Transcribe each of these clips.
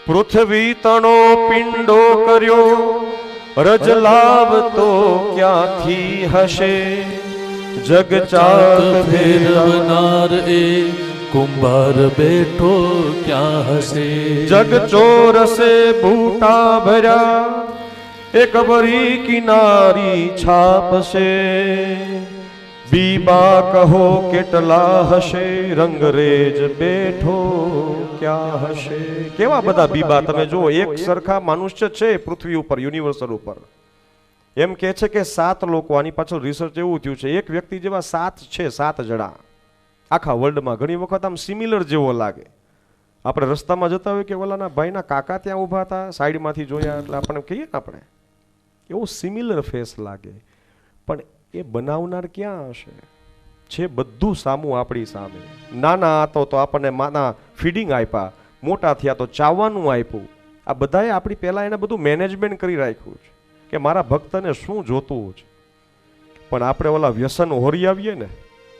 પૃથ્વી તણો પિંડો કર્યો, રજ લાવતો ક્યાંથી હશે? જગ ચાક ફેરવનાર એ કુંભાર બેઠો ક્યાં હશે? જગ ચોરસે બૂટા ભર્યા, એક ભરી કિનારી છાપશે. બીબા કહો કેટલા હશે, રંગરેજ બેઠો ક્યાં હશે? કેવા બધા બીબા તમે જો, એક સરખા મનુષ્ય છે પૃથ્વી ઉપર, યુનિવર્સલ ઉપર. એમ કે છે કે 7 લોકો, આની પાછળ રિસર્ચ એવું થયું છે, એક વ્યક્તિ જેવા 7 છે, 7 જણા આખા વર્લ્ડમાં. ઘણી વખત આમ સિમિલર જેવો લાગે. આપણે રસ્તામાં જતા હોય કે ઓલાના ભાઈના કાકા ત્યાં ઊભા હતા, સાઈડમાંથી જોયા એટલે આપણે કહીએ ને, આપણે એવો સિમિલર ફેસ લાગે. પણ એ બનાવનાર ક્યાં હશે? છે બધું સામું આપણી સામે. નાના હતો તો આપણને માના ફીડિંગ આપ્યા, મોટા થયા તો ચાવવાનું આપ્યું. આ બધાએ આપણી પહેલા એને બધું મેનેજમેન્ટ કરી રાખ્યું છે કે મારા ભક્તને શું જોતું છે. પણ આપણે ઓલા વ્યસન હોરી આવીએ ને,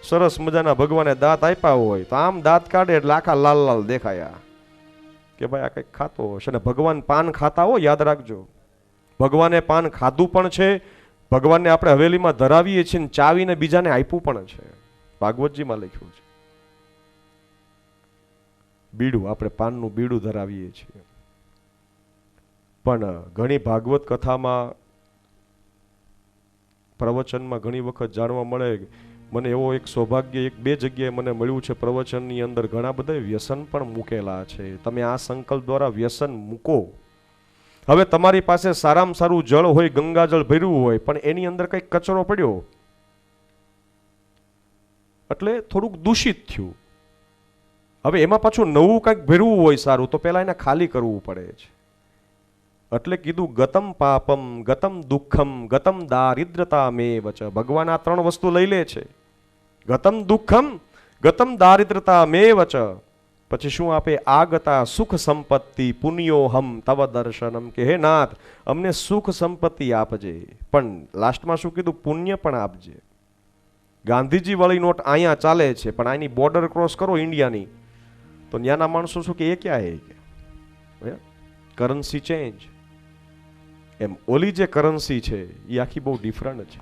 સરસ મજાના ભગવાને દાંત આપ્યા હોય તો આમ દાંત કાઢે એટલે આખા લાલ લાલ દેખાયા કે ભાઈ આ કંઈક ખાતો હશે. ને ભગવાન પાન ખાતા હોય, યાદ રાખજો, ભગવાને પાન ખાધું પણ છે. ભગવાનને આપણે હવેલીમાં ધરાવીએ છીએ, ચાવીને બીજાને આપ્યું પણ છે. ભાગવતજીમાં લખ્યું છે. બીડું, આપણે પાનનું બીડું ધરાવીએ છીએ. પણ ઘણી ભાગવત કથામાં, પ્રવચનમાં ઘણી વખત જાણવા મળે, મને એવો એક સૌભાગ્ય 1-2 જગ્યાએ મને મળ્યું છે પ્રવચનની અંદર, ઘણા બધા વ્યસન પણ મૂકેલા છે. તમે આ સંકલ્પ દ્વારા વ્યસન મૂકો. હવે તમારી પાસે સારામાં સારું જળ હોય, ગંગાજળ ભર્યું હોય, પણ એની અંદર કંઈક કચરો પડ્યો એટલે થોડુંક દૂષિત થયું. હવે એમાં પાછું નવું કંઈક ભરવું હોય સારું, તો પહેલા એને ખાલી કરવું પડે છે. એટલે કીધું ગતમ પાપમ, ગતમ દુઃખમ, ગતમ દારિદ્રતા મે વચ. ભગવાન આ 3 વસ્તુ લઈ લે છે. ગતમ દુઃખમ, ગતમ દારિદ્રતા મે વચ. પછી શું આપે? આગતા સુખ સંપત્તિ પુણ્યો હમ તવ દર્શનમ. કે હે નાથ, અમને સુખ સંપત્તિ આપજે, પણ લાસ્ટમાં શું કીધું? પુણ્ય પણ આપજે. ગાંધીજી વાળી નોટ અહીંયા ચાલે છે, પણ આની બોર્ડર ક્રોસ કરો ઇન્ડિયાની તો ત્યાંના માણસો શું કે એ ક્યાં હે કે કરન્સી ચેન્જ. એમ ઓલી જે કરન્સી છે એ આખી બહુ ડિફરન્ટ છે.